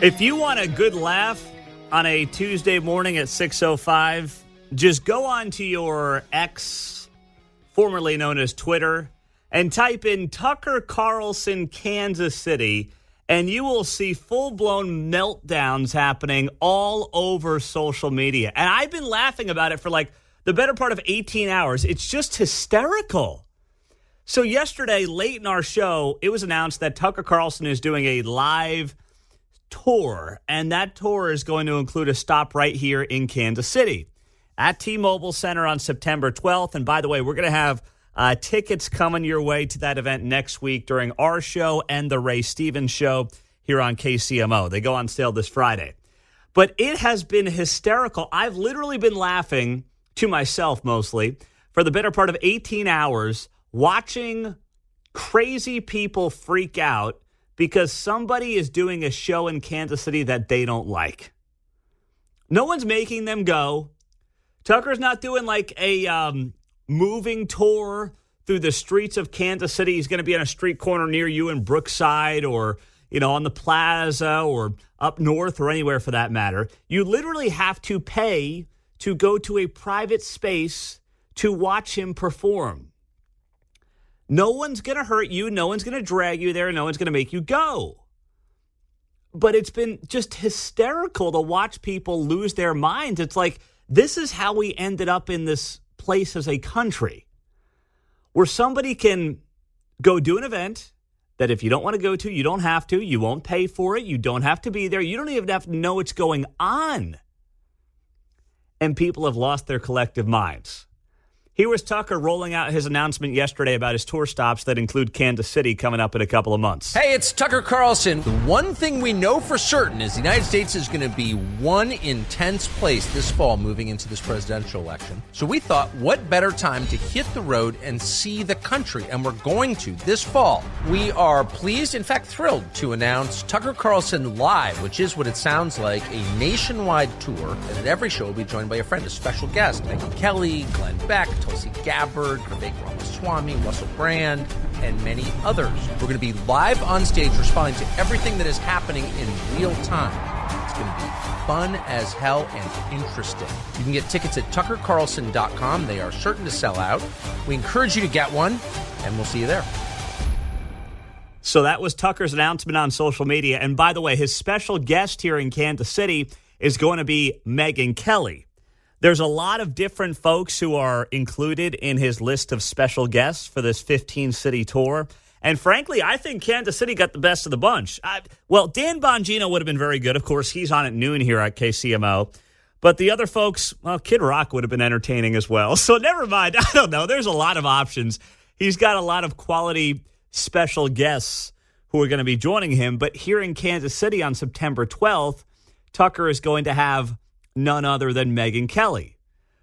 If you want a good laugh on a Tuesday morning at 6:05, just go on to your X, formerly known as Twitter, and type in Tucker Carlson, Kansas City, and you will see full-blown meltdowns happening all over social media. And I've been laughing about it for like the better part of 18 hours. It's just hysterical. So yesterday, late in our show, it was announced that Tucker Carlson is doing a live tour, and that tour is going to include a stop right here in Kansas City at T-Mobile Center on September 12th. And by the way, we're going to have tickets coming your way to that event next week during our show and the Ray Stevens show here on KCMO. They go on sale this Friday. But it has been hysterical. I've literally been laughing to myself mostly for the better part of 18 hours watching crazy people freak out because somebody is doing a show in Kansas City that they don't like. No one's making them go. Tucker's not doing like a moving tour through the streets of Kansas City. He's going to be on a street corner near you in Brookside or, on the plaza or up north or anywhere for that matter. You literally have to pay to go to a private space to watch him perform. No one's going to hurt you. No one's going to drag you there. No one's going to make you go. But it's been just hysterical to watch people lose their minds. It's like, this is how we ended up in this place as a country, where somebody can go do an event that if you don't want to go to, you don't have to. You won't pay for it. You don't have to be there. You don't even have to know what's going on. And people have lost their collective minds. Here was Tucker rolling out his announcement yesterday about his tour stops that include Kansas City coming up in a couple of months. Hey, it's Tucker Carlson. The one thing we know for certain is the United States is going to be one intense place this fall moving into this presidential election. So we thought, what better time to hit the road and see the country? And we're going to this fall. We are pleased, in fact thrilled, to announce Tucker Carlson Live, which is what it sounds like, a nationwide tour. And at every show, we'll be joined by a friend, a special guest, Megyn Kelly, Glenn Beck, Tulsi Gabbard, Vivek Ramaswamy, Russell Brand, and many others. We're going to be live on stage responding to everything that is happening in real time. It's going to be fun as hell and interesting. You can get tickets at tuckercarlson.com. They are certain to sell out. We encourage you to get one, and we'll see you there. So that was Tucker's announcement on social media. And by the way, his special guest here in Kansas City is going to be Megyn Kelly. There's a lot of different folks who are included in his list of special guests for this 15-city tour. And frankly, I think Kansas City got the best of the bunch. Dan Bongino would have been very good. Of course, he's on at noon here at KCMO. But the other folks, Kid Rock would have been entertaining as well. So never mind. I don't know. There's a lot of options. He's got a lot of quality special guests who are going to be joining him. But here in Kansas City on September 12th, Tucker is going to have none other than Megyn Kelly,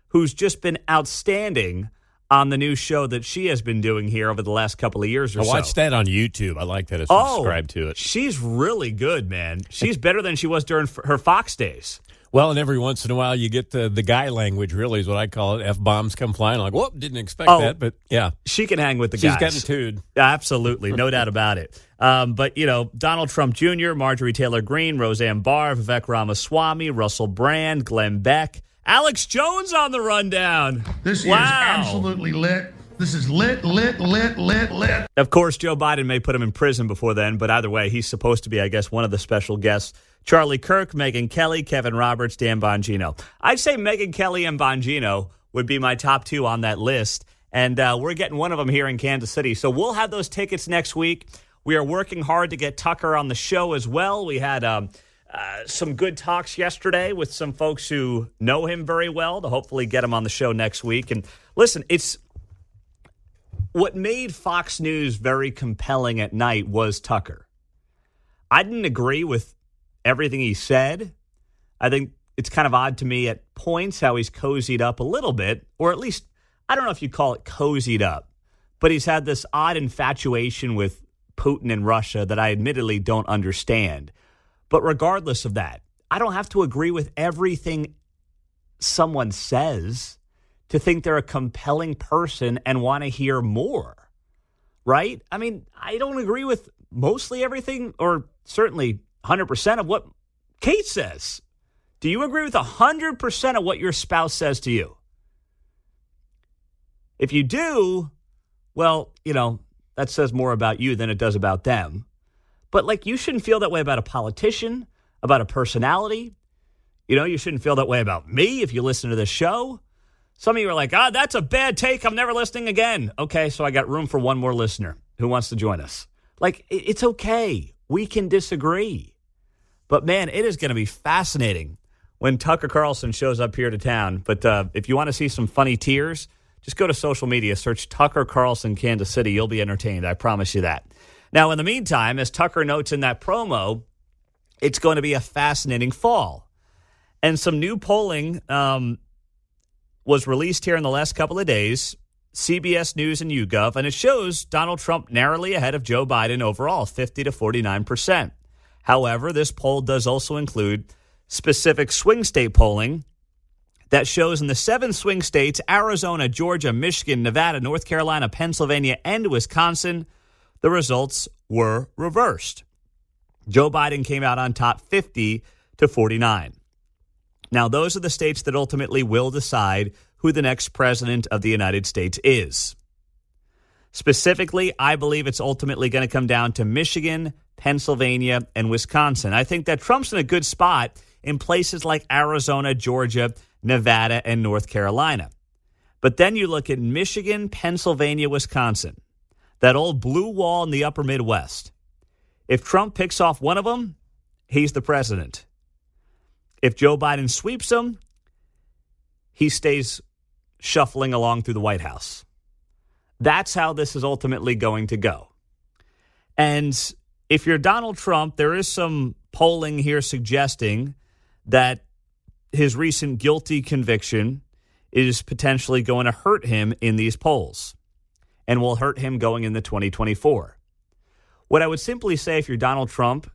who's just been outstanding on the new show that she has been doing here over the last couple of years or so. I watched that on YouTube. I like that. I subscribed to it. She's really good, man. She's better than she was during her Fox days. Well, and every once in a while you get the guy language, really is what I call it. F-bombs come flying. I'm like, whoop, didn't expect that. But, yeah. She can hang with the guys. She's getting tuned. Absolutely. No doubt about it. But, Donald Trump Jr., Marjorie Taylor Greene, Roseanne Barr, Vivek Ramaswamy, Russell Brand, Glenn Beck, Alex Jones on the rundown. This is absolutely lit. This is lit. Of course, Joe Biden may put him in prison before then, but either way, he's supposed to be, I guess, one of the special guests. Charlie Kirk, Megyn Kelly, Kevin Roberts, Dan Bongino. I'd say Megyn Kelly and Bongino would be my top two on that list, and we're getting one of them here in Kansas City. So we'll have those tickets next week. We are working hard to get Tucker on the show as well. We had some good talks yesterday with some folks who know him very well to hopefully get him on the show next week. And listen, it's what made Fox News very compelling at night was Tucker. I didn't agree with everything he said. I think it's kind of odd to me at points how he's cozied up a little bit, or at least, I don't know if you'd call it cozied up, but he's had this odd infatuation with Putin and Russia that I admittedly don't understand. But regardless of that, I don't have to agree with everything someone says to think they're a compelling person and want to hear more, right? I mean, I don't agree with mostly everything, or certainly 100% of what Kate says, do you agree with 100% of what your spouse says to you? If you do, well, that says more about you than it does about them. But you shouldn't feel that way about a politician, about a personality. You shouldn't feel that way about me if you listen to this show. Some of you are like, that's a bad take. I'm never listening again. Okay, so I got room for one more listener who wants to join us. It's okay. We can disagree. But, man, it is going to be fascinating when Tucker Carlson shows up here to town. But if you want to see some funny tears, just go to social media, search Tucker Carlson, Kansas City. You'll be entertained. I promise you that. Now, in the meantime, as Tucker notes in that promo, it's going to be a fascinating fall. And some new polling was released here in the last couple of days, CBS News and YouGov, and it shows Donald Trump narrowly ahead of Joe Biden overall, 50 to 49%. However, this poll does also include specific swing state polling that shows in the 7 swing states, Arizona, Georgia, Michigan, Nevada, North Carolina, Pennsylvania, and Wisconsin, the results were reversed. Joe Biden came out on top 50 to 49. Now, those are the states that ultimately will decide who the next president of the United States is. Specifically, I believe it's ultimately going to come down to Michigan, Pennsylvania, and Wisconsin. I think that Trump's in a good spot in places like Arizona, Georgia, Nevada, and North Carolina. But then you look at Michigan, Pennsylvania, Wisconsin, that old blue wall in the upper Midwest. If Trump picks off one of them, he's the president. If Joe Biden sweeps them, he stays shuffling along through the White House. That's how this is ultimately going to go. And if you're Donald Trump, there is some polling here suggesting that his recent guilty conviction is potentially going to hurt him in these polls and will hurt him going into 2024. What I would simply say if you're Donald Trump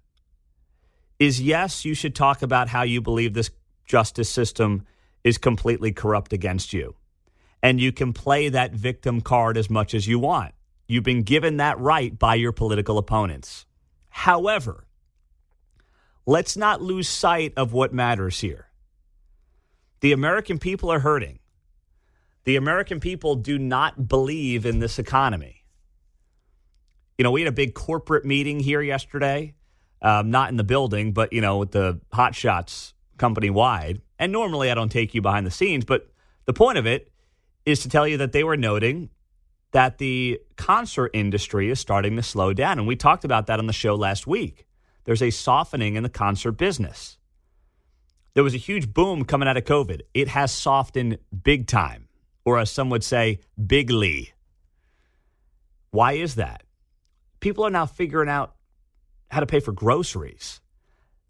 is, yes, you should talk about how you believe this justice system is completely corrupt against you. And you can play that victim card as much as you want. You've been given that right by your political opponents. However, let's not lose sight of what matters here. The American people are hurting. The American people do not believe in this economy. We had a big corporate meeting here yesterday, not in the building, but, with the hot shots company-wide. And normally I don't take you behind the scenes, but the point of it is to tell you that they were noting that the concert industry is starting to slow down. And we talked about that on the show last week. There's a softening in the concert business. There was a huge boom coming out of COVID. It has softened big time, or as some would say, bigly. Why is that? People are now figuring out how to pay for groceries.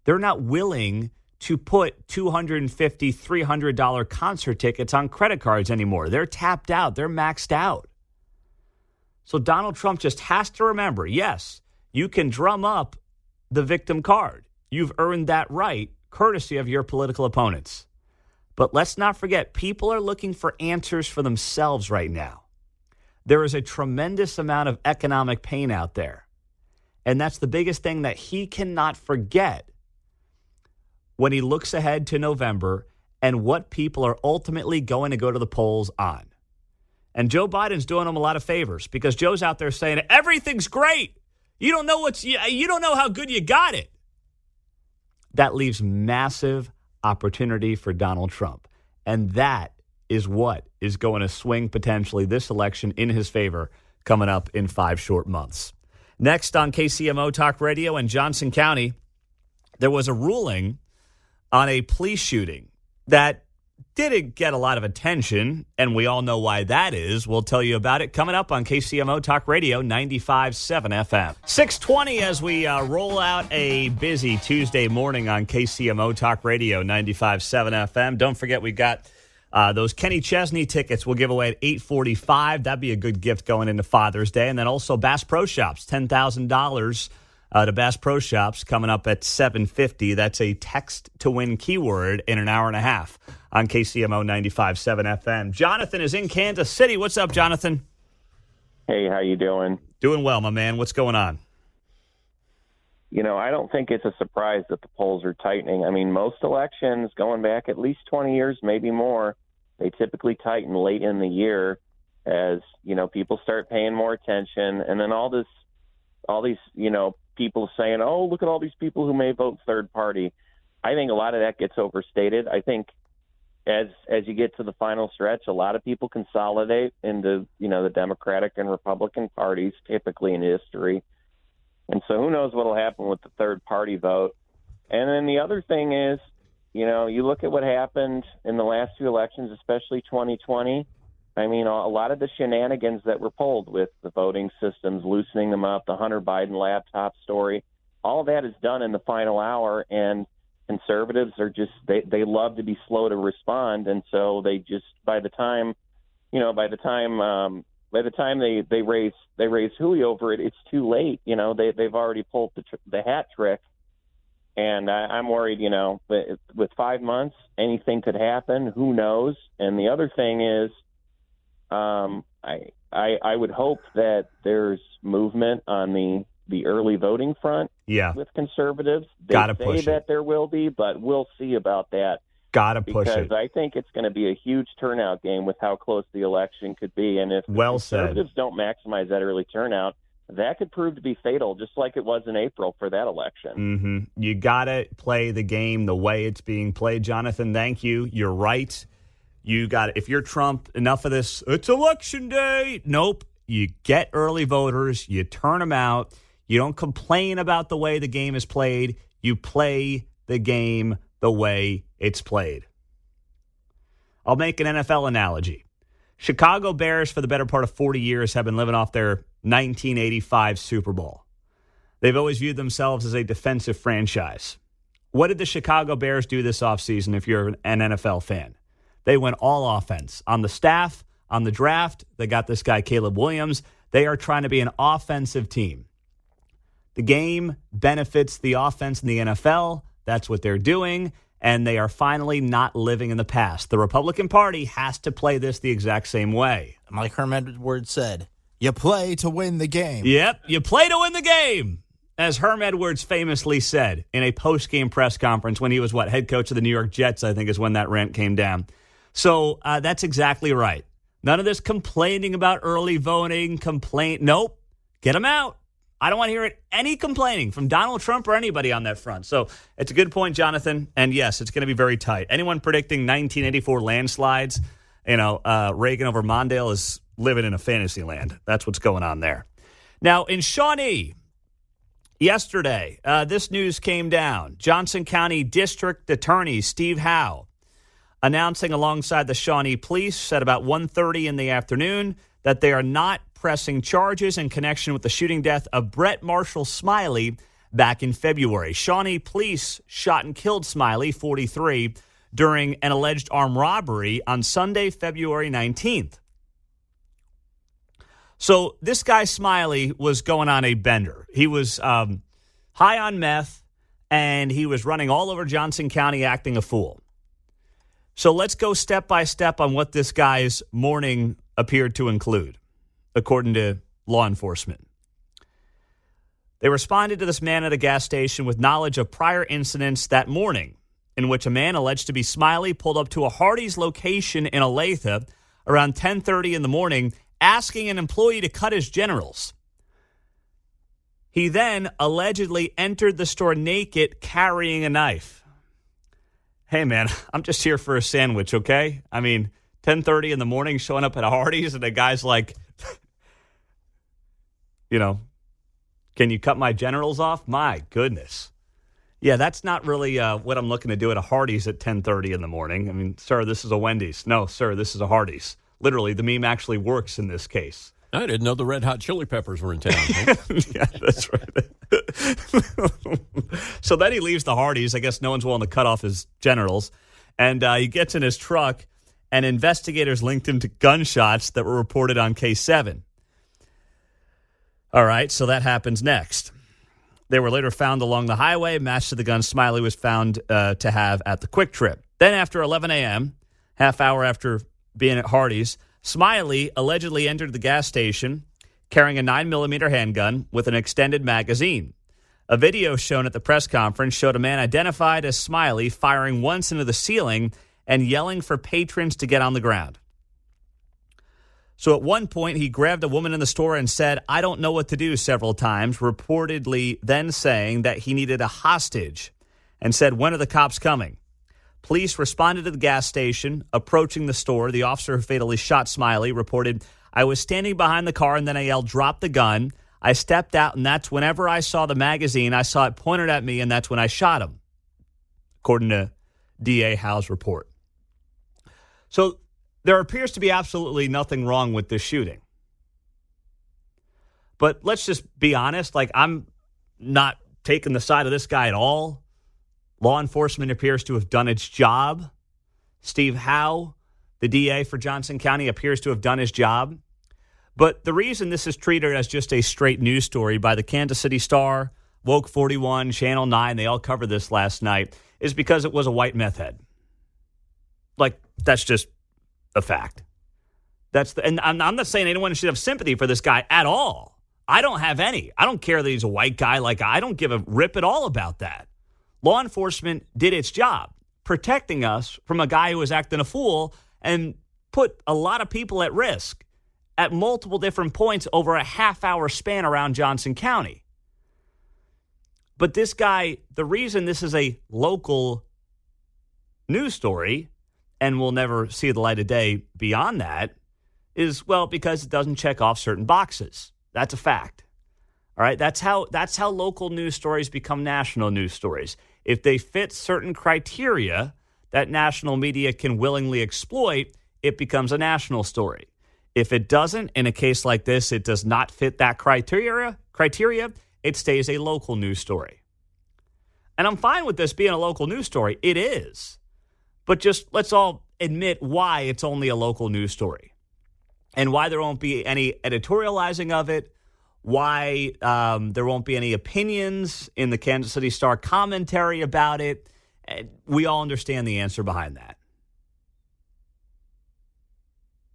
They're not willing to put $250, $300 concert tickets on credit cards anymore. They're tapped out. They're maxed out. So Donald Trump just has to remember, yes, you can drum up the victim card. You've earned that right, courtesy of your political opponents. But let's not forget, people are looking for answers for themselves right now. There is a tremendous amount of economic pain out there. And that's the biggest thing that he cannot forget when he looks ahead to November and what people are ultimately going to go to the polls on. And Joe Biden's doing him a lot of favors because Joe's out there saying, everything's great. You don't know how good you got it. That leaves massive opportunity for Donald Trump. And that is what is going to swing potentially this election in his favor coming up in 5 short months. Next on KCMO Talk Radio in Johnson County, there was a ruling on a police shooting that didn't get a lot of attention, and we all know why that is. We'll tell you about it coming up on KCMO Talk Radio 95.7 FM. 6:20 as we roll out a busy Tuesday morning on KCMO Talk Radio 95.7 FM. Don't forget we got those Kenny Chesney tickets we'll give away at 8:45. That'd be a good gift going into Father's Day. And then also Bass Pro Shops, $10,000 to Bass Pro Shops coming up at 7:50. That's a text to win keyword in an hour and a half on KCMO 95.7 FM. Jonathan is in Kansas City. What's up, Jonathan? Hey, how you doing? Doing well, my man. What's going on? I don't think it's a surprise that the polls are tightening. I mean, most elections going back at least 20 years, maybe more, they typically tighten late in the year as, people start paying more attention. And then all these, people saying, oh, look at all these people who may vote third party. I think a lot of that gets overstated. I think as you get to the final stretch, a lot of people consolidate into, the Democratic and Republican parties, typically in history. And so who knows what will happen with the third party vote. And then the other thing is, you look at what happened in the last two elections, especially 2020. I mean, a lot of the shenanigans that were pulled with the voting systems, loosening them up, the Hunter Biden laptop story, all that is done in the final hour. And conservatives are just, they love to be slow to respond. And so they just, by the time they raise Julio over it, it's too late. They've already pulled the hat trick. And I'm worried, with 5 months, anything could happen. Who knows? And the other thing is, I would hope that there's movement on the early voting front with conservatives. They say that there will be, but we'll see about that. Gotta push it. Because I think it's going to be a huge turnout game with how close the election could be. And if conservatives don't maximize that early turnout, that could prove to be fatal, just like it was in April for that election. Mm-hmm. You got to play the game the way it's being played, Jonathan. Thank you. You're right. You got it. If you're Trump, enough of this, it's election day. Nope. You get early voters. You turn them out. You don't complain about the way the game is played. You play the game the way it's played. I'll make an NFL analogy. Chicago Bears, for the better part of 40 years, have been living off their 1985 Super Bowl. They've always viewed themselves as a defensive franchise. What did the Chicago Bears do this offseason if you're an NFL fan? They went all offense. On the staff, on the draft, they got this guy, Caleb Williams. They are trying to be an offensive team. The game benefits the offense in the NFL. That's what they're doing. And they are finally not living in the past. The Republican Party has to play this the exact same way. Like Herm Edwards said, you play to win the game. Yep, you play to win the game. As Herm Edwards famously said in a post-game press conference when he was, head coach of the New York Jets, I think is when that rant came down. So that's exactly right. None of this complaining about early voting, Nope, get them out. I don't want to hear any complaining from Donald Trump or anybody on that front. So it's a good point, Jonathan. And yes, it's going to be very tight. Anyone predicting 1984 landslides, Reagan over Mondale is living in a fantasy land. That's what's going on there. Now, in Shawnee, yesterday, this news came down. Johnson County District Attorney Steve Howe announcing alongside the Shawnee Police at about 1:30 in the afternoon that they are not pressing charges in connection with the shooting death of Brett Marshall Smiley back in February. Shawnee Police shot and killed Smiley, 43, during an alleged armed robbery on Sunday, February 19th. So this guy Smiley was going on a bender. He was high on meth, and he was running all over Johnson County acting a fool. So let's go step by step on what this guy's morning appeared to include, according to law enforcement. They responded to this man at a gas station with knowledge of prior incidents that morning in which a man alleged to be Smiley pulled up to a Hardee's location in Olathe around 10:30 in the morning, asking an employee to cut his genitals. He then allegedly entered the store naked, carrying a knife. Hey, man, I'm just here for a sandwich, okay? I mean, 10:30 in the morning, showing up at a Hardee's, and the guy's like, can you cut my genitals off? My goodness. Yeah, that's not really what I'm looking to do at a Hardee's at 10:30 in the morning. I mean, sir, this is a Wendy's. No, sir, this is a Hardee's. Literally, the meme actually works in this case. I didn't know the Red Hot Chili Peppers were in town. Huh? Yeah, that's right. So then he leaves the Hardee's. I guess no one's willing to cut off his genitals. And he gets in his truck, and investigators linked him to gunshots that were reported on K7. All right, so that happens next. They were later found along the highway, matched to the gun Smiley was found to have at the Quick Trip. Then after 11 a.m., half hour after being at Hardee's, Smiley allegedly entered the gas station carrying a 9mm handgun with an extended magazine. A video shown at the press conference showed a man identified as Smiley firing once into the ceiling and yelling for patrons to get on the ground. So at one point, he grabbed a woman in the store and said, "I don't know what to do," several times, reportedly then saying that he needed a hostage and said, "When are the cops coming?" Police responded to the gas station, approaching the store. The officer who fatally shot Smiley reported, "I was standing behind the car and then I yelled, 'Drop the gun.' I stepped out and that's whenever I saw the magazine, I saw it pointed at me and that's when I shot him," according to DA Howe's report. So there appears to be absolutely nothing wrong with this shooting. But let's just be honest. I'm not taking the side of this guy at all. Law enforcement appears to have done its job. Steve Howe, the DA for Johnson County, appears to have done his job. But the reason this is treated as just a straight news story by the Kansas City Star, Woke 41, Channel 9, they all covered this last night, is because it was a white meth head. That's just a fact. And I'm not saying anyone should have sympathy for this guy at all. I don't have any. I don't care that he's a white guy. I don't give a rip at all about that. Law enforcement did its job, protecting us from a guy who was acting a fool and put a lot of people at risk at multiple different points over a half-hour span around Johnson County. But this guy, the reason this is a local news story and will never see the light of day beyond that is, because it doesn't check off certain boxes. That's a fact. All right, that's how local news stories become national news stories. If they fit certain criteria that national media can willingly exploit, it becomes a national story. If it doesn't, in a case like this, it does not fit that criteria, it stays a local news story. And I'm fine with this being a local news story. It is. But just let's all admit why it's only a local news story and why there won't be any editorializing of it, why there won't be any opinions in the Kansas City Star commentary about it. We all understand the answer behind that.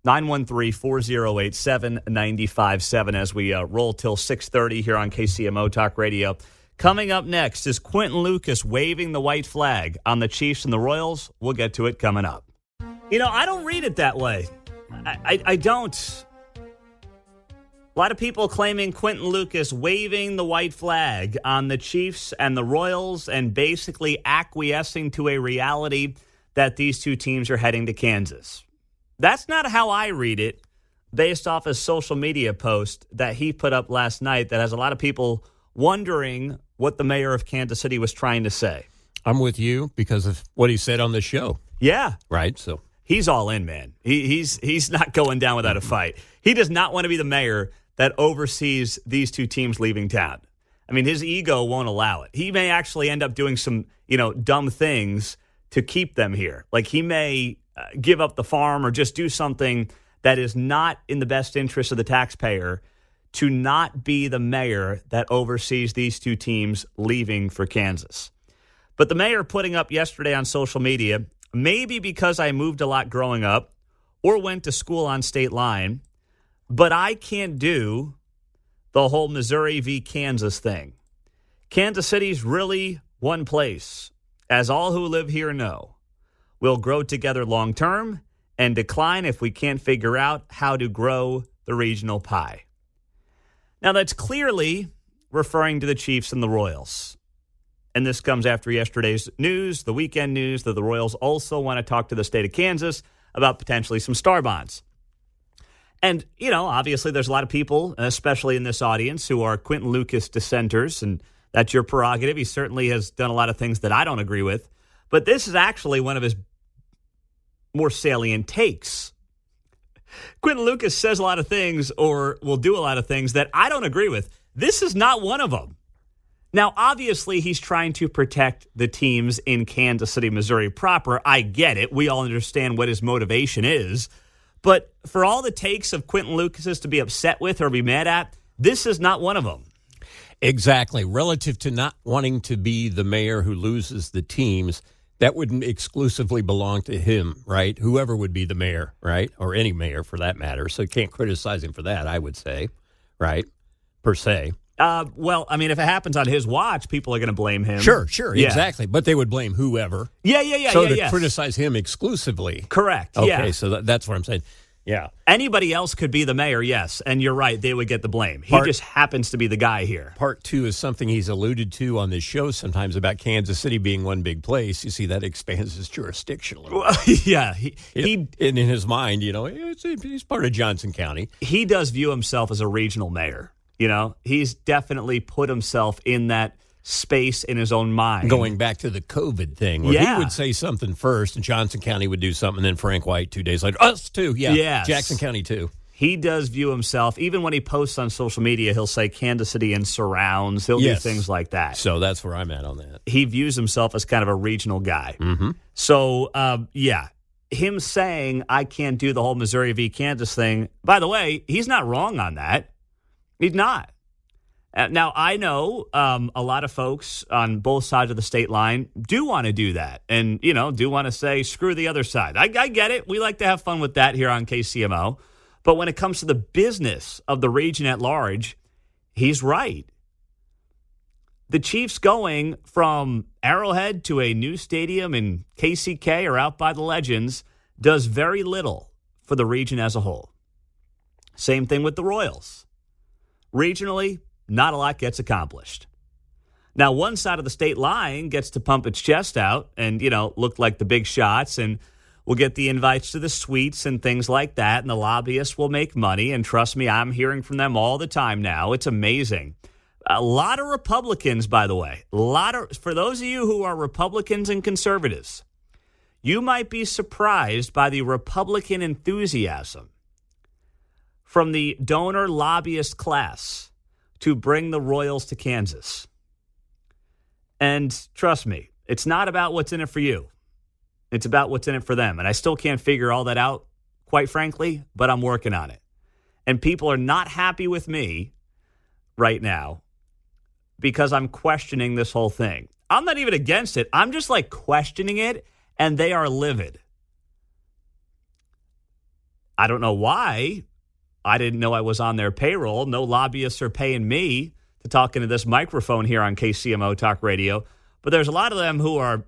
913-408-7957 as we roll till 6:30 here on KCMO Talk Radio. Coming up next is Quentin Lucas waving the white flag on the Chiefs and the Royals. We'll get to it coming up. I don't read it that way. I don't. A lot of people claiming Quentin Lucas waving the white flag on the Chiefs and the Royals and basically acquiescing to a reality that these two teams are heading to Kansas. That's not how I read it, based off a social media post that he put up last night that has a lot of people wondering what the mayor of Kansas City was trying to say. I'm with you because of what he said on the show. Yeah. Right, so. He's all in, man. He's not going down without a fight. He does not want to be the mayor that oversees these two teams leaving town. I mean, his ego won't allow it. He may actually end up doing some, dumb things to keep them here. He may give up the farm or just do something that is not in the best interest of the taxpayer to not be the mayor that oversees these two teams leaving for Kansas. But the mayor putting up yesterday on social media, maybe because I moved a lot growing up or went to school on state line, but I can't do the whole Missouri v. Kansas thing. Kansas City's really one place, as all who live here know. We'll grow together long term and decline if we can't figure out how to grow the regional pie. Now, that's clearly referring to the Chiefs and the Royals. And this comes after yesterday's news, the weekend news, that the Royals also want to talk to the state of Kansas about potentially some star bonds. And, obviously there's a lot of people, especially in this audience, who are Quentin Lucas dissenters, and that's your prerogative. He certainly has done a lot of things that I don't agree with. But this is actually one of his more salient takes. Quentin Lucas says a lot of things or will do a lot of things that I don't agree with. This is not one of them. Now, obviously, he's trying to protect the teams in Kansas City, Missouri proper. I get it. We all understand what his motivation is. But for all the takes of Quentin Lucas to be upset with or be mad at, this is not one of them. Exactly. Relative to not wanting to be the mayor who loses the teams, that wouldn't exclusively belong to him, right? Whoever would be the mayor, right? Or any mayor for that matter. So you can't criticize him for that, I would say, right? Per se. Well, I mean, if it happens on his watch, people are going to blame him. Sure, Yeah. exactly. But they would blame whoever. Yeah. So to criticize him exclusively. Correct. Okay, yeah. so that's what I'm saying. Yeah. Anybody else could be the mayor, yes. And you're right, they would get the blame. He just happens to be the guy here. Part 2 is something he's alluded to on this show sometimes about Kansas City being one big place. You see, that expands his jurisdiction a little bit. Yeah. And in his mind, he's part of Johnson County. He does view himself as a regional mayor. He's definitely put himself in that space in his own mind. Going back to the COVID thing, where he would say something first, and Johnson County would do something, and then Frank White 2 days later, us too, Yes. Jackson County too. He does view himself, even when he posts on social media, he'll say Kansas City and surrounds. He'll do things like that. So that's where I'm at on that. He views himself as kind of a regional guy. Mm-hmm. So, him saying, I can't do the whole Missouri v. Kansas thing, by the way, he's not wrong on that. He's not. Now, I know a lot of folks on both sides of the state line do want to do that and, do want to say, screw the other side. I get it. We like to have fun with that here on KCMO. But when it comes to the business of the region at large, he's right. The Chiefs going from Arrowhead to a new stadium in KCK or out by the Legends does very little for the region as a whole. Same thing with the Royals. Regionally, not a lot gets accomplished. Now, one side of the state line gets to pump its chest out and, look like the big shots, and we'll get the invites to the suites and things like that, and the lobbyists will make money. And trust me, I'm hearing from them all the time now. It's amazing. A lot of Republicans, by the way, for those of you who are Republicans and conservatives, you might be surprised by the Republican enthusiasm from the donor lobbyist class to bring the Royals to Kansas. And trust me, it's not about what's in it for you. It's about what's in it for them. And I still can't figure all that out, quite frankly, but I'm working on it. And people are not happy with me right now because I'm questioning this whole thing. I'm not even against it. I'm just questioning it, and they are livid. I don't know why. I didn't know I was on their payroll. No lobbyists are paying me to talk into this microphone here on KCMO Talk Radio. But there's a lot of them who are,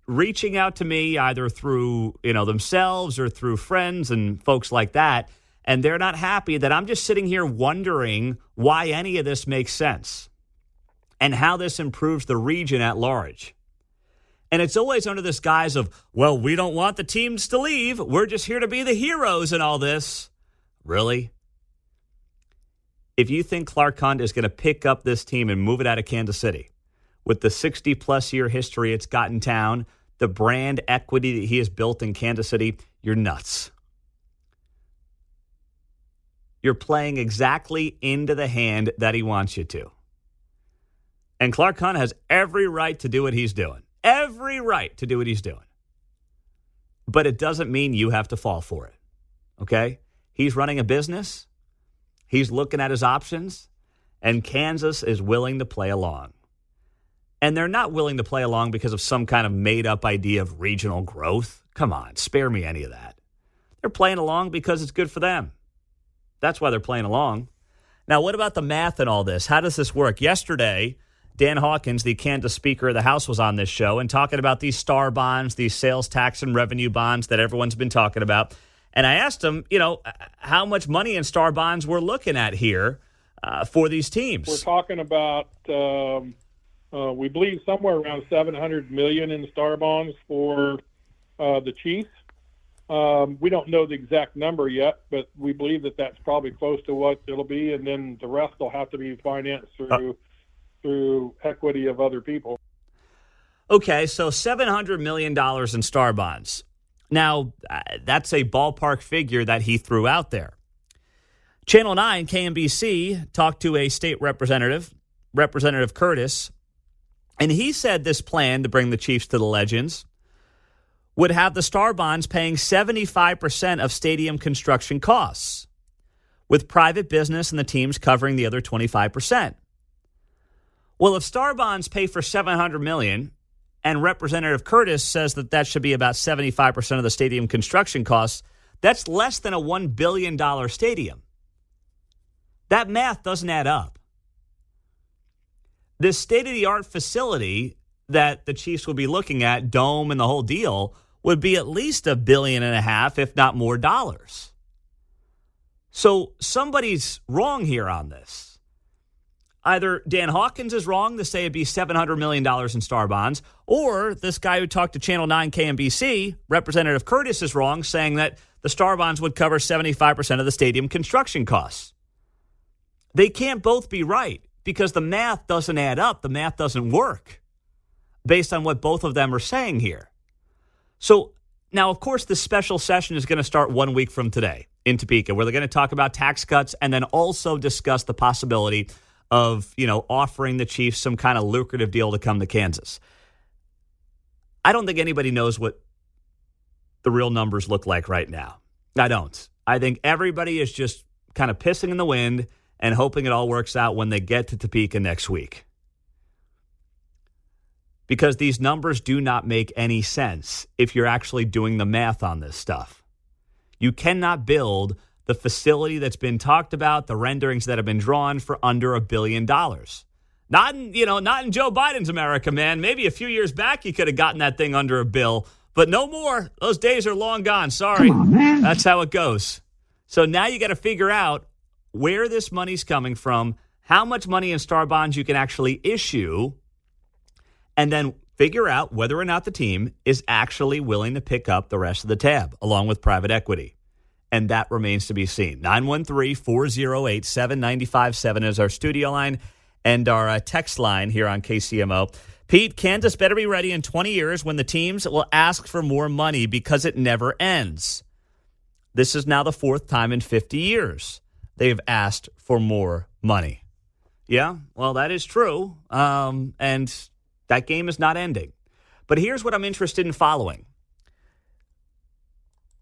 reaching out to me either through, themselves or through friends and folks like that. And they're not happy that I'm just sitting here wondering why any of this makes sense and how this improves the region at large. And it's always under this guise of, well, we don't want the teams to leave. We're just here to be the heroes in all this. Really? If you think Clark Hunt is going to pick up this team and move it out of Kansas City with the 60-plus year history it's got in town, the brand equity that he has built in Kansas City, you're nuts. You're playing exactly into the hand that he wants you to. And Clark Hunt has every right to do what he's doing. Every right to do what he's doing. But it doesn't mean you have to fall for it. Okay? He's running a business. He's looking at his options. And Kansas is willing to play along. And they're not willing to play along because of some kind of made-up idea of regional growth. Come on, spare me any of that. They're playing along because it's good for them. That's why they're playing along. Now, what about the math in all this? How does this work? Yesterday, Dan Hawkins, the Kansas Speaker of the House, was on this show and talking about these star bonds, these sales tax and revenue bonds that everyone's been talking about. And I asked him, how much money in star bonds we're looking at here for these teams. We're talking about, we believe, somewhere around $700 million in star bonds for the Chiefs. We don't know the exact number yet, but we believe that that's probably close to what it'll be, and then the rest will have to be financed through equity of other people. Okay, so $700 million in star bonds. Now, that's a ballpark figure that he threw out there. Channel 9, KMBC, talked to a state representative, Representative Curtis, and he said this plan to bring the Chiefs to the Legends would have the star bonds paying 75% of stadium construction costs, with private business and the teams covering the other 25%. Well, if star bonds pay for $700 million, and Representative Curtis says that should be about 75% of the stadium construction costs, that's less than a $1 billion stadium. That math doesn't add up. This state-of-the-art facility that the Chiefs will be looking at, dome and the whole deal, would be at least $1.5 billion, if not more dollars. So somebody's wrong here on this. Either Dan Hawkins is wrong to say it'd be $700 million in star bonds, or this guy who talked to Channel 9 KMBC, Representative Curtis, is wrong, saying that the star bonds would cover 75% of the stadium construction costs. They can't both be right because the math doesn't add up. The math doesn't work based on what both of them are saying here. So now, of course, this special session is going to start 1 week from today in Topeka, where they're going to talk about tax cuts and then also discuss the possibility of, offering the Chiefs some kind of lucrative deal to come to Kansas. I don't think anybody knows what the real numbers look like right now. I don't. I think everybody is just kind of pissing in the wind and hoping it all works out when they get to Topeka next week. Because these numbers do not make any sense if you're actually doing the math on this stuff. You cannot build the facility that's been talked about, the renderings that have been drawn for under $1 billion. Not in Joe Biden's America, man. Maybe a few years back you could have gotten that thing under $1 billion, but no more. Those days are long gone. Sorry. Come on, man. That's how it goes. So now you got to figure out where this money's coming from, how much money in star bonds you can actually issue, and then figure out whether or not the team is actually willing to pick up the rest of the tab, along with private equity. And that remains to be seen. 913-408-7957 is our studio line and our text line here on KCMO. Pete, Kansas better be ready in 20 years when the teams will ask for more money because it never ends. This is now the fourth time in 50 years they've asked for more money. Yeah, well, that is true. And that game is not ending. But here's what I'm interested in following.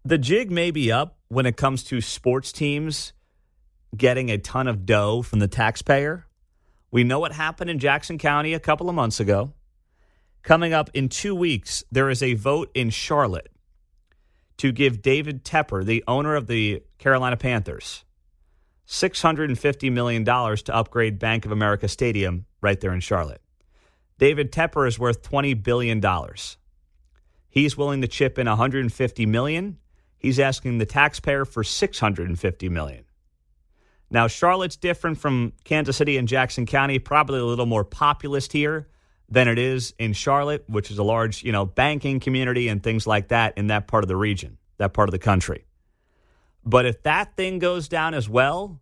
The jig may be up when it comes to sports teams getting a ton of dough from the taxpayer. We know what happened in Jackson County a couple of months ago. Coming up in 2 weeks, there is a vote in Charlotte to give David Tepper, the owner of the Carolina Panthers, $650 million to upgrade Bank of America Stadium right there in Charlotte. David Tepper is worth $20 billion. He's willing to chip in $150 million. He's asking the taxpayer for $650 million. Now, Charlotte's different from Kansas City and Jackson County, probably a little more populist here than it is in Charlotte, which is a large, banking community and things like that in that part of the region, that part of the country. But if that thing goes down as well,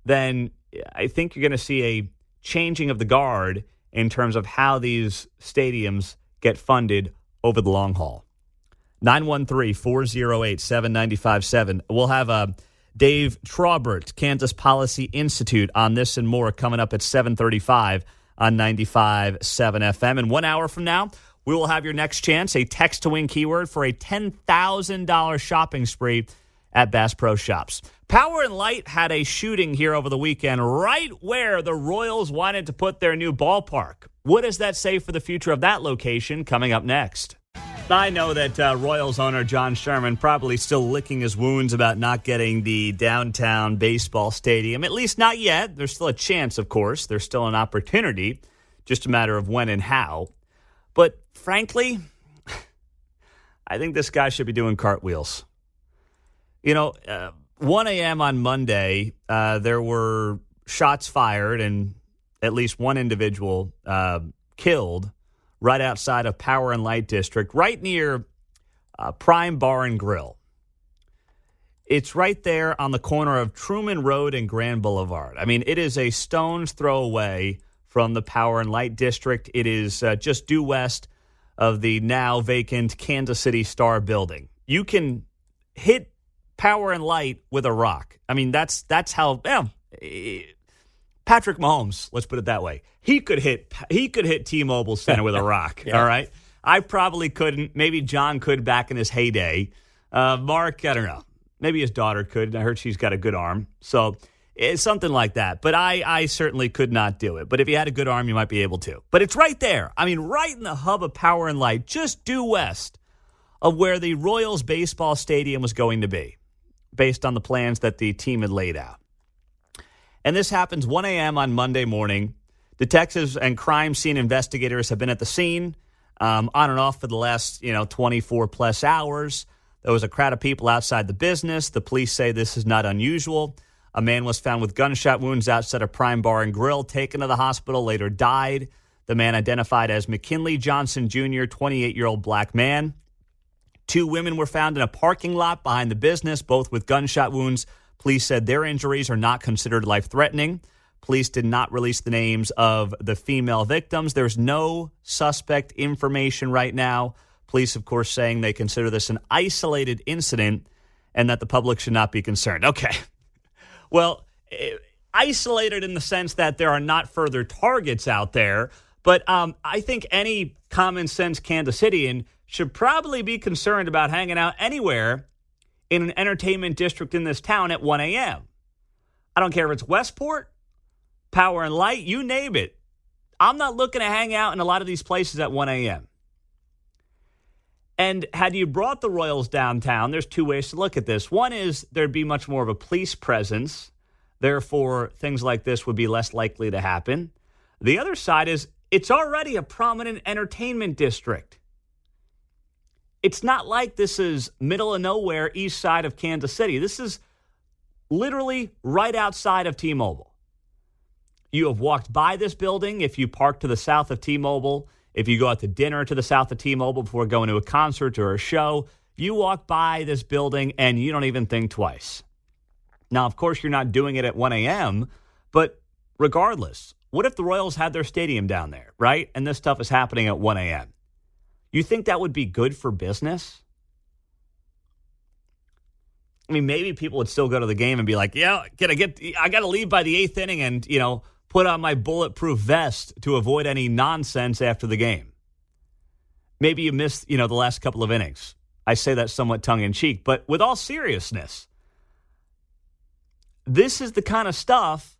then I think you're going to see a changing of the guard in terms of how these stadiums get funded over the long haul. 913-408-7957. We'll have Dave Traubert, Kansas Policy Institute, on this and more coming up at 7:35 on 95.7 FM. And 1 hour from now, we will have your next chance, a text-to-win keyword for a $10,000 shopping spree at Bass Pro Shops. Power and Light had a shooting here over the weekend right where the Royals wanted to put their new ballpark. What does that say for the future of that location? Coming up next. I know that Royals owner John Sherman probably still licking his wounds about not getting the downtown baseball stadium, at least not yet. There's still a chance, of course. There's still an opportunity, just a matter of when and how. But frankly, I think this guy should be doing cartwheels. 1 a.m. on Monday, there were shots fired and at least one individual killed right outside of Power and Light District, right near Prime Bar and Grill. It's right there on the corner of Truman Road and Grand Boulevard. I mean, it is a stone's throw away from the Power and Light District. It is just due west of the now vacant Kansas City Star building. You can hit Power and Light with a rock. I mean, that's how Patrick Mahomes, let's put it that way. He could hit T-Mobile Center with a rock. Yeah. All right. I probably couldn't. Maybe John could back in his heyday. Mark, I don't know. Maybe his daughter could. I heard she's got a good arm. So it's something like that. But I certainly could not do it. But if you had a good arm, you might be able to. But it's right there. I mean, right in the hub of Power and Light, just due west of where the Royals baseball stadium was going to be, based on the plans that the team had laid out. And this happens 1 a.m. on Monday morning. Detectives and crime scene investigators have been at the scene on and off for the last, 24-plus hours. There was a crowd of people outside the business. The police say this is not unusual. A man was found with gunshot wounds outside a Prime Bar and Grill, taken to the hospital, later died. The man identified as McKinley Johnson Jr., 28-year-old black man. 2 women were found in a parking lot behind the business, both with gunshot wounds. Police said their injuries are not considered life-threatening. Police did not release the names of the female victims. There's no suspect information right now. Police, of course, saying they consider this an isolated incident and that the public should not be concerned. Okay. Well, isolated in the sense that there are not further targets out there. But I think any common sense Kansas Cityan should probably be concerned about hanging out anywhere in an entertainment district in this town at 1 a.m. I don't care if it's Westport, Power and Light, you name it. I'm not looking to hang out in a lot of these places at 1 a.m. And had you brought the Royals downtown, there's 2 ways to look at this. One is there'd be much more of a police presence. Therefore, things like this would be less likely to happen. The other side is it's already a prominent entertainment district. It's not like this is middle of nowhere, east side of Kansas City. This is literally right outside of T-Mobile. You have walked by this building if you park to the south of T-Mobile. If you go out to dinner to the south of T-Mobile before going to a concert or a show, you walk by this building and you don't even think twice. Now, of course, you're not doing it at 1 a.m., but regardless, what if the Royals had their stadium down there, right? And this stuff is happening at 1 a.m. You think that would be good for business? I mean, maybe people would still go to the game and be like, yeah, I got to leave by the 8th inning and, put on my bulletproof vest to avoid any nonsense after the game. Maybe you missed, the last couple of innings. I say that somewhat tongue-in-cheek, but with all seriousness, this is the kind of stuff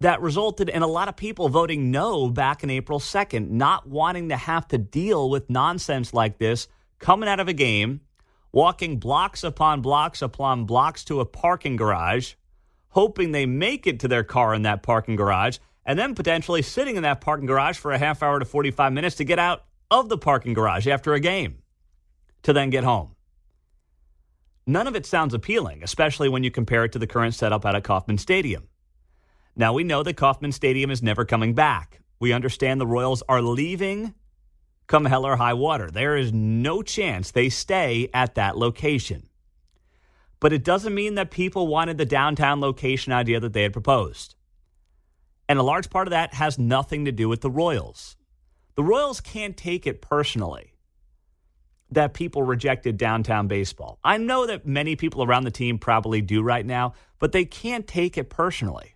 that resulted in a lot of people voting no back in April 2nd, not wanting to have to deal with nonsense like this coming out of a game, walking blocks upon blocks upon blocks to a parking garage, hoping they make it to their car in that parking garage, and then potentially sitting in that parking garage for a half hour to 45 minutes to get out of the parking garage after a game to then get home. None of it sounds appealing, especially when you compare it to the current setup out at Kauffman Stadium. Now, we know that Kauffman Stadium is never coming back. We understand the Royals are leaving come hell or high water. There is no chance they stay at that location. But it doesn't mean that people wanted the downtown location idea that they had proposed. And a large part of that has nothing to do with the Royals. The Royals can't take it personally that people rejected downtown baseball. I know that many people around the team probably do right now, but they can't take it personally.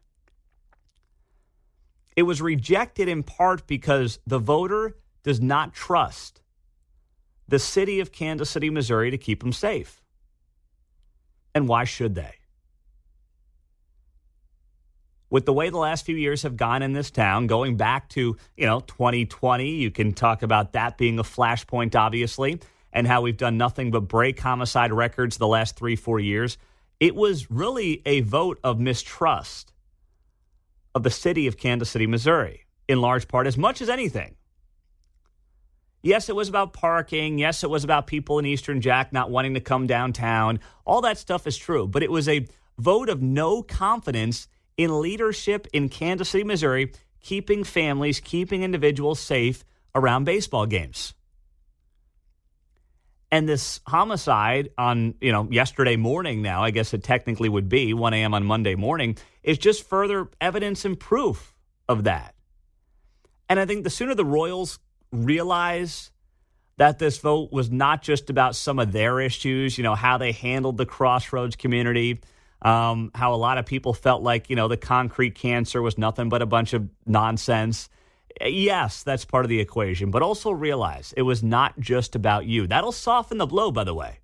It was rejected in part because the voter does not trust the city of Kansas City, Missouri to keep them safe. And why should they? With the way the last few years have gone in this town, going back to, 2020, you can talk about that being a flashpoint, obviously, and how we've done nothing but break homicide records the last 3-4 years. It was really a vote of mistrust of the city of Kansas City, Missouri, in large part, as much as anything. Yes, it was about parking. Yes, it was about people in Eastern Jack not wanting to come downtown. All that stuff is true. But it was a vote of no confidence in leadership in Kansas City, Missouri, keeping families, keeping individuals safe around baseball games. And this homicide on, yesterday morning now, I guess it technically would be 1 a.m. on Monday morning, is just further evidence and proof of that. And I think the sooner the Royals realize that this vote was not just about some of their issues, how they handled the Crossroads community, how a lot of people felt like, the concrete cancer was nothing but a bunch of nonsense. Yes, that's part of the equation, but also realize it was not just about you. That'll soften the blow, by the way,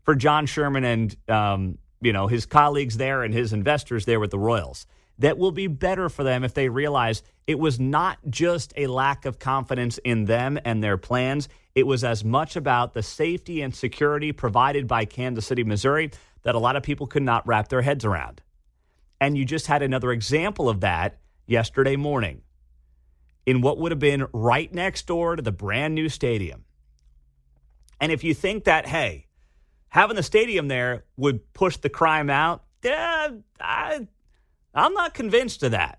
for John Sherman and, his colleagues there and his investors there with the Royals. That will be better for them if they realize it was not just a lack of confidence in them and their plans. It was as much about the safety and security provided by Kansas City, Missouri, that a lot of people could not wrap their heads around. And you just had another example of that yesterday morning in what would have been right next door to the brand new stadium. And if you think that, hey, having the stadium there would push the crime out, I'm not convinced of that.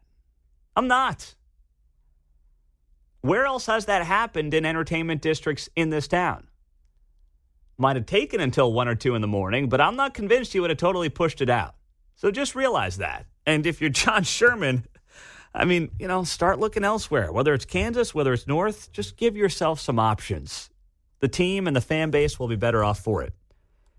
I'm not. Where else has that happened in entertainment districts in this town? Might have taken until 1 or 2 in the morning, but I'm not convinced you would have totally pushed it out. So just realize that. And if you're John Sherman, I mean, start looking elsewhere. Whether it's Kansas, whether it's North, just give yourself some options. The team and the fan base will be better off for it.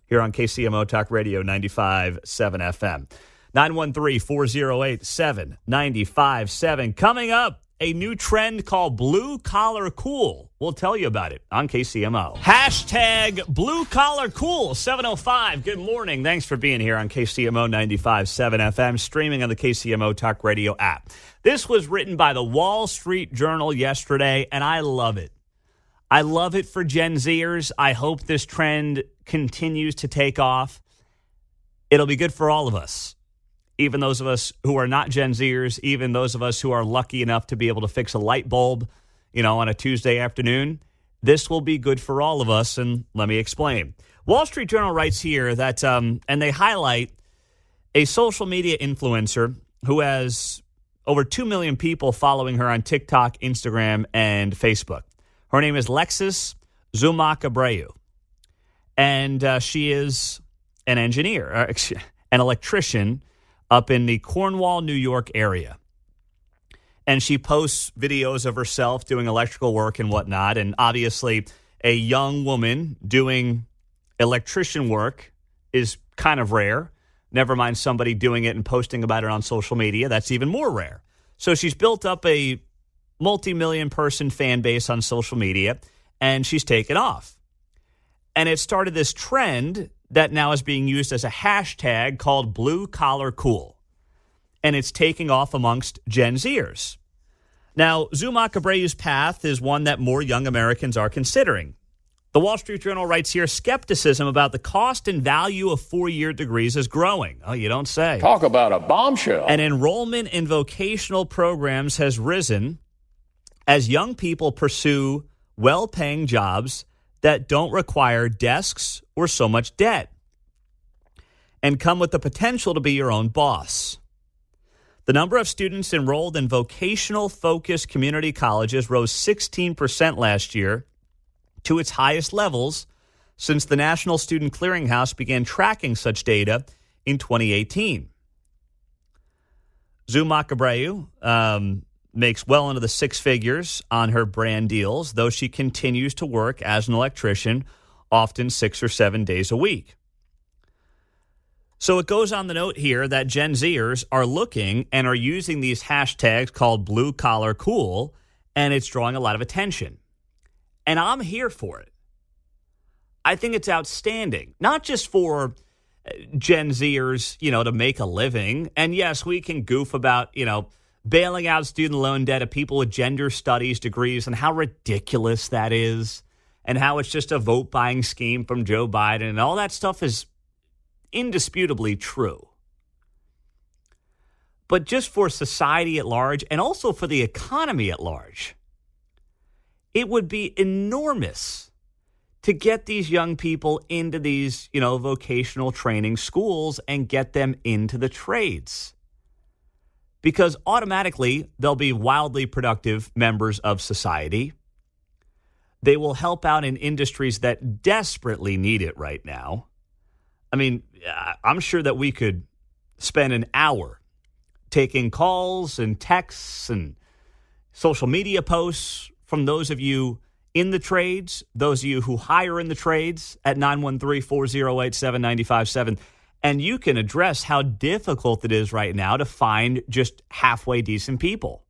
Here on KCMO Talk Radio 95.7 FM. 913-408-7957. Coming up, a new trend called Blue Collar Cool. We'll tell you about it on KCMO. Hashtag Blue Collar Cool 705. Good morning. Thanks for being here on KCMO 95.7 FM, streaming on the KCMO Talk Radio app. This was written by the Wall Street Journal yesterday, and I love it. I love it for Gen Zers. I hope this trend continues to take off. It'll be good for all of us. Even those of us who are not Gen Zers, even those of us who are lucky enough to be able to fix a light bulb, on a Tuesday afternoon, this will be good for all of us, and let me explain. Wall Street Journal writes here that, and they highlight a social media influencer who has over 2 million people following her on TikTok, Instagram, and Facebook. Her name is Lexis Zumak-Abreu, and she is an engineer, an electrician, up in the Cornwall, New York area. And she posts videos of herself doing electrical work and whatnot. And obviously, a young woman doing electrician work is kind of rare. Never mind somebody doing it and posting about it on social media. That's even more rare. So she's built up a multi-million person fan base on social media, and she's taken off. And it started this trend that now is being used as a hashtag called Blue Collar Cool. And it's taking off amongst Gen Zers. Now, Zumak-Abreu's path is one that more young Americans are considering. The Wall Street Journal writes here, skepticism about the cost and value of 4-year degrees is growing. Oh, you don't say. Talk about a bombshell. And enrollment in vocational programs has risen as young people pursue well-paying jobs that don't require desks or so much debt and come with the potential to be your own boss. The number of students enrolled in vocational-focused community colleges rose 16% last year to its highest levels since the National Student Clearinghouse began tracking such data in 2018. Zumak-Abreu makes well into the 6 figures on her brand deals, though she continues to work as an electrician, often 6 or 7 days a week. So it goes on the note here that Gen Zers are looking and are using these hashtags called Blue Collar Cool, and it's drawing a lot of attention. And I'm here for it. I think it's outstanding, not just for Gen Zers, to make a living. And yes, we can goof about, bailing out student loan debt of people with gender studies degrees and how ridiculous that is and how it's just a vote-buying scheme from Joe Biden, and all that stuff is indisputably true. But just for society at large and also for the economy at large, it would be enormous to get these young people into these, vocational training schools and get them into the trades. Because automatically, they'll be wildly productive members of society. They will help out in industries that desperately need it right now. I mean, I'm sure that we could spend an hour taking calls and texts and social media posts from those of you in the trades, those of you who hire in the trades at 913-408-7957. And you can address how difficult it is right now to find just halfway decent people.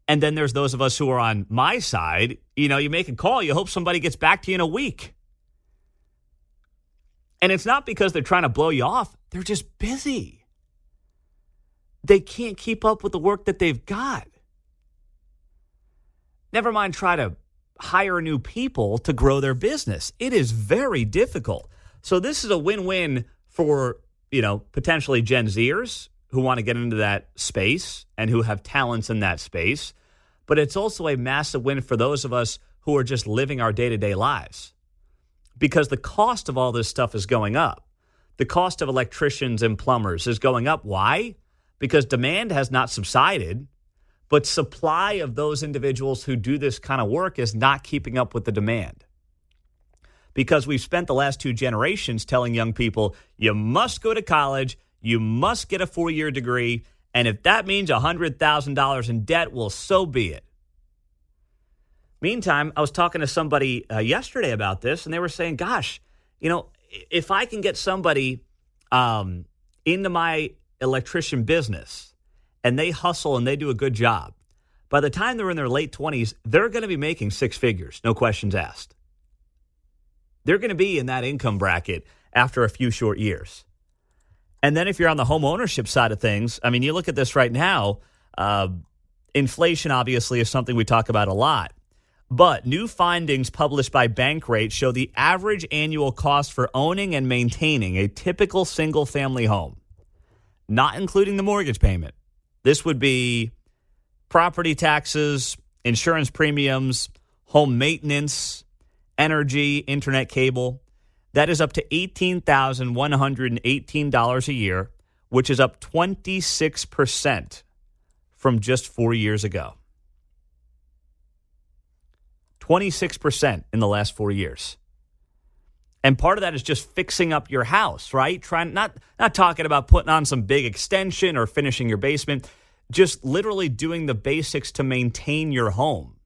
And then there's those of us who are on my side. You make a call, you hope somebody gets back to you in a week. And it's not because they're trying to blow you off. They're just busy. They can't keep up with the work that they've got. Never mind try to hire new people to grow their business. It is very difficult. So this is a win-win for potentially Gen Zers who want to get into that space and who have talents in that space. But it's also a massive win for those of us who are just living our day-to-day lives. Because the cost of all this stuff is going up. The cost of electricians and plumbers is going up. Why? Because demand has not subsided, but supply of those individuals who do this kind of work is not keeping up with the demand. Because we've spent the last 2 generations telling young people, you must go to college, you must get a 4-year degree, and if that means $100,000 in debt, well, so be it. Meantime, I was talking to somebody yesterday about this, and they were saying, gosh, if I can get somebody into my electrician business and they hustle and they do a good job, by the time they're in their late 20s, they're going to be making 6 figures, no questions asked. They're going to be in that income bracket after a few short years. And then if you're on the home ownership side of things, I mean, you look at this right now, inflation obviously is something we talk about a lot. But new findings published by Bankrate show the average annual cost for owning and maintaining a typical single-family home, not including the mortgage payment. This would be property taxes, insurance premiums, home maintenance, energy, internet cable. That is up to $18,118 a year, which is up 26% from just 4 years ago. 26% in the last 4 years. And part of that is just fixing up your house, right? Not talking about putting on some big extension or finishing your basement, just literally doing the basics to maintain your home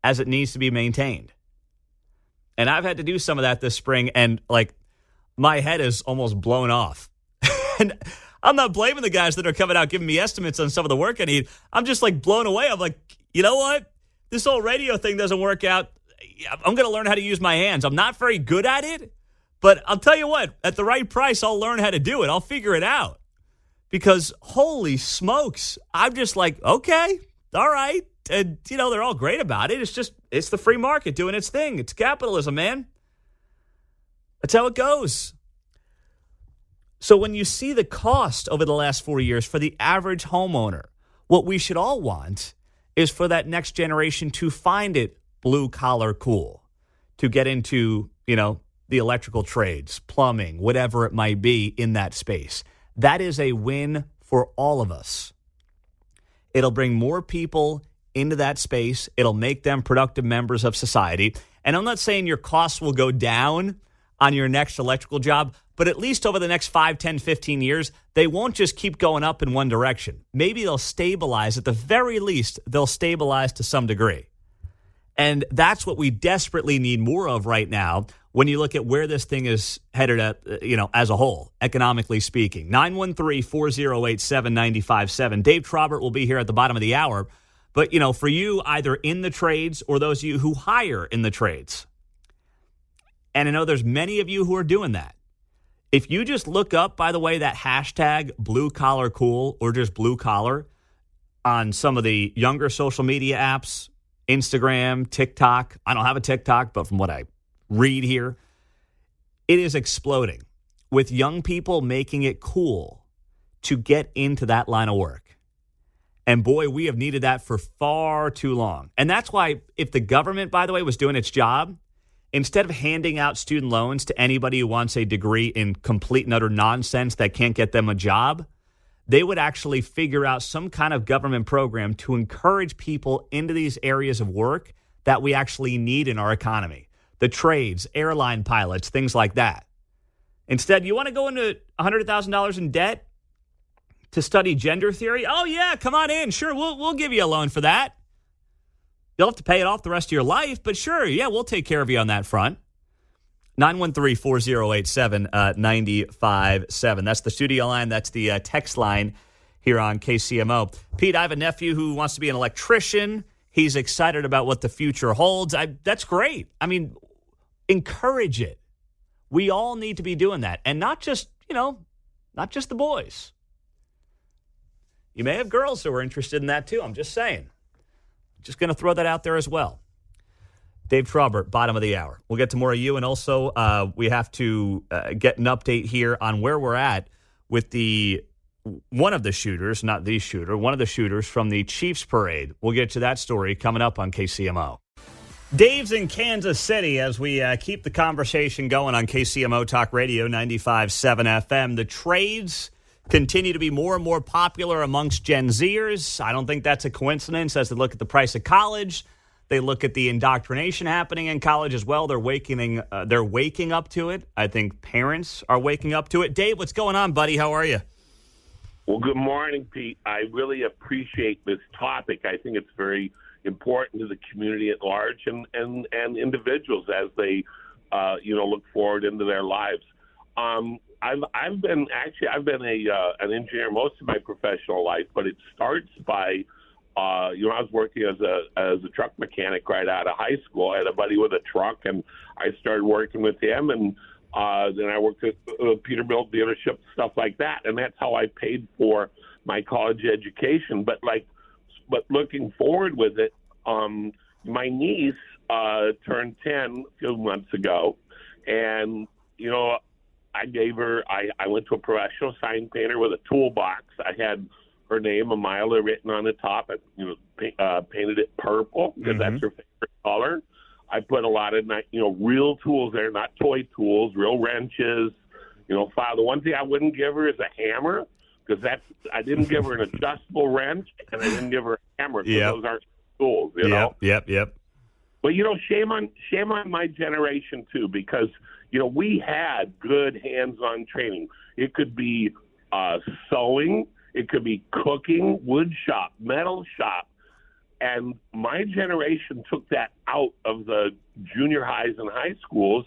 as it needs to be maintained. And I've had to do some of that this spring, and my head is almost blown off. And I'm not blaming the guys that are coming out giving me estimates on some of the work I need. I'm just blown away. I'm like, you know what? This whole radio thing doesn't work out. I'm going to learn how to use my hands. I'm not very good at it, but I'll tell you what, at the right price, I'll learn how to do it. I'll figure it out. Because holy smokes, I'm just okay, all right. And, they're all great about it. It's the free market doing its thing. It's capitalism, man. That's how it goes. So when you see the cost over the last 4 years for the average homeowner, what we should all want is for that next generation to find it blue collar cool, to get into, the electrical trades, plumbing, whatever it might be in that space. That is a win for all of us. It'll bring more people into that space. It'll make them productive members of society. And I'm not saying your costs will go down on your next electrical job, but at least over the next 5, 10, 15 years, they won't just keep going up in one direction. Maybe they'll stabilize. At the very least, they'll stabilize to some degree. And that's what we desperately need more of right now when you look at where this thing is headed at, as a whole, economically speaking. 913-408-7957. Dave Trobert will be here at the bottom of the hour. But, for you, either in the trades or those of you who hire in the trades. And I know there's many of you who are doing that. If you just look up, by the way, that hashtag blue collar cool or just blue collar on some of the younger social media apps, Instagram, TikTok. I don't have a TikTok, but from what I read here, it is exploding with young people making it cool to get into that line of work. And boy, we have needed that for far too long. And that's why if the government, by the way, was doing its job, instead of handing out student loans to anybody who wants a degree in complete and utter nonsense that can't get them a job, they would actually figure out some kind of government program to encourage people into these areas of work that we actually need in our economy. The trades, airline pilots, things like that. Instead, you want to go into $100,000 in debt to study gender theory? Oh, yeah, come on in. Sure, we'll give you a loan for that. You'll have to pay it off the rest of your life, but sure, yeah, we'll take care of you on that front. 913-408-7957. That's the studio line. That's the text line here on KCMO. Pete, I have a nephew who wants to be an electrician. He's excited about what the future holds. That's great. I mean, encourage it. We all need to be doing that. And not just the boys. You may have girls who are interested in that too. I'm just saying. Just going to throw that out there as well. Dave Trobert, bottom of the hour. We'll get to more of you, and also we have to get an update here on where we're at with one of the shooters, not the shooter, one of the shooters from the Chiefs parade. We'll get to that story coming up on KCMO. Dave's in Kansas City as we keep the conversation going on KCMO Talk Radio 95.7 FM. The trades continue to be more and more popular amongst Gen Zers. I don't think that's a coincidence as they look at the price of college. They look at the indoctrination happening in college as well. They're waking up to it. I think parents are waking up to it. Dave, what's going on, buddy? How are you? Well, good morning, Pete. I really appreciate this topic. I think it's very important to the community at large and individuals as they, look forward into their lives. I've been an engineer most of my professional life, but it starts by, I was working as a truck mechanic right out of high school. I had a buddy with a truck, and I started working with him, and then I worked at Peterbilt dealership, stuff like that, and that's how I paid for my college education. But looking forward with it, my niece turned 10 a few months ago, and I gave her. I went to a professional sign painter with a toolbox. I had her name, Amila, written on the top. I painted it purple because that's her favorite color. I put a lot of real tools there, not toy tools, real wrenches. File. The one thing I wouldn't give her is a hammer, because I didn't give her an adjustable wrench, and I didn't give her a hammer, because those aren't tools. Yep. But shame on my generation too, because we had good hands-on training. It could be sewing, it could be cooking, wood shop, metal shop. And my generation took that out of the junior highs and high schools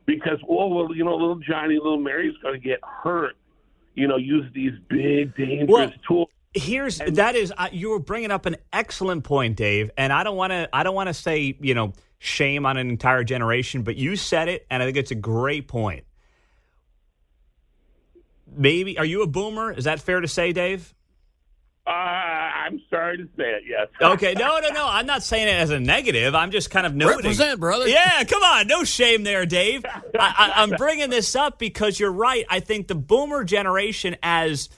because, little Johnny, little Mary's going to get hurt, use these big, dangerous tools. You were bringing up an excellent point, Dave, and I don't want to say, shame on an entire generation, but you said it, and I think it's a great point. Maybe, are you a boomer? Is that fair to say, Dave? I'm sorry to say it, yes. Okay, no. I'm not saying it as a negative. I'm just kind of noting. Represent, brother. Yeah, come on. No shame there, Dave. I'm bringing this up because you're right. I think the boomer generation, as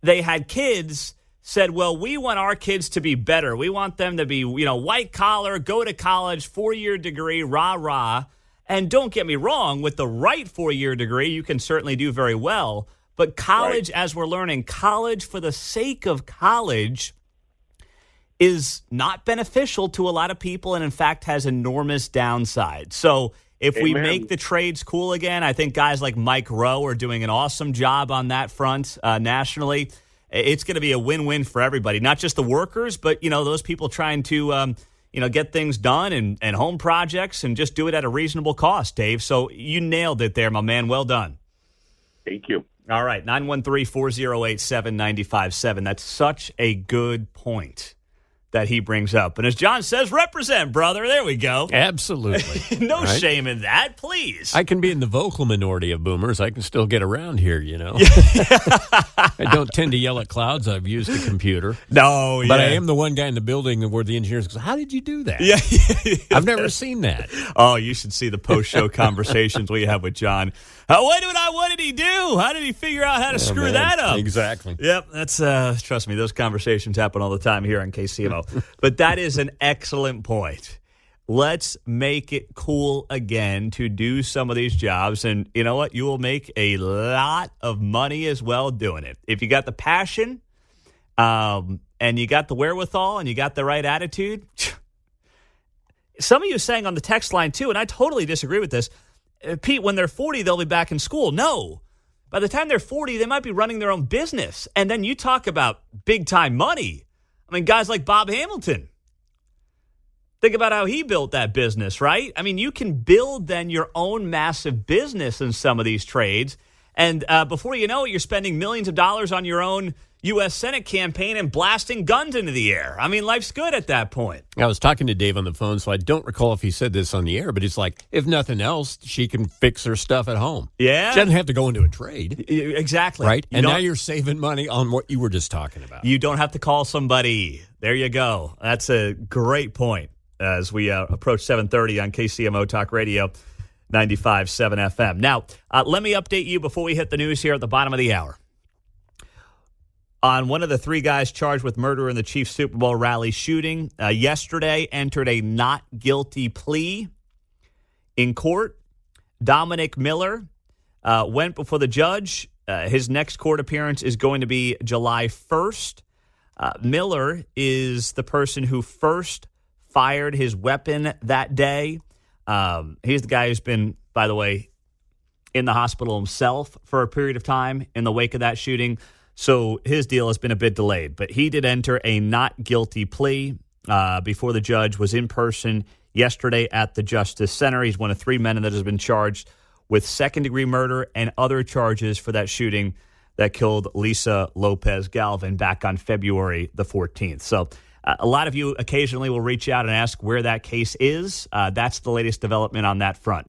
they had kids, said, well, we want our kids to be better. We want them to be, white collar, go to college, 4-year degree, rah-rah. And don't get me wrong, with the right 4-year degree, you can certainly do very well. But college, as we're learning, college for the sake of college is not beneficial to a lot of people and, in fact, has enormous downsides. So if we make the trades cool again, I think guys like Mike Rowe are doing an awesome job on that front nationally. It's going to be a win-win for everybody, not just the workers, but, those people trying to, get things done and home projects and just do it at a reasonable cost, Dave. So you nailed it there, my man. Well done. Thank you. All right, 913-408-7957. That's such a good point that he brings up. And as John says, represent, brother. There we go. Absolutely. No shame in that, please. I can be in the vocal minority of boomers. I can still get around here, I don't tend to yell at clouds. I've used a computer. No, But I am the one guy in the building where the engineers go, how did you do that? Yeah. I've never seen that. Oh, you should see the post-show conversations we have with John. What did he do? How did he figure out how to screw that up? Exactly. Yep, that's trust me, those conversations happen all the time here on KCMO. But that is an excellent point. Let's make it cool again to do some of these jobs. And you know what? You will make a lot of money as well doing it. If you got the passion and you got the wherewithal and you got the right attitude. Some of you saying on the text line, too, and I totally disagree with this, Pete, when they're 40, they'll be back in school. No. By the time they're 40, they might be running their own business. And then you talk about big-time money. I mean, guys like Bob Hamilton. Think about how he built that business, right? I mean, you can build then your own massive business in some of these trades. And before you know it, you're spending millions of dollars on your own U.S. Senate campaign and blasting guns into the air. I mean, life's good at that point. I was talking to Dave on the phone, so I don't recall if he said this on the air, but he's like, if nothing else, she can fix her stuff at home. Yeah. She doesn't have to go into a trade. Exactly. Right? And now you're saving money on what you were just talking about. You don't have to call somebody. There you go. That's a great point as we approach 7:30 on KCMO Talk Radio 95.7 FM. Now, let me update you before we hit the news here at the bottom of the hour. on one of the three guys charged with murder in the Chiefs Super Bowl rally shooting. Yesterday entered a not guilty plea in court. Dominic Miller went before the judge. His next court appearance is going to be July 1st. Miller is the person who first fired his weapon that day. He's the guy who's been, by the way, in the hospital himself for a period of time in the wake of that shooting. So his deal has been a bit delayed. But he did enter a not guilty plea before the judge, was in person yesterday at the Justice Center. He's one of three men that has been charged with second-degree murder and other charges for that shooting that killed Lisa Lopez Galvin back on February the 14th. So a lot of you occasionally will reach out and ask where that case is. That's the latest development on that front.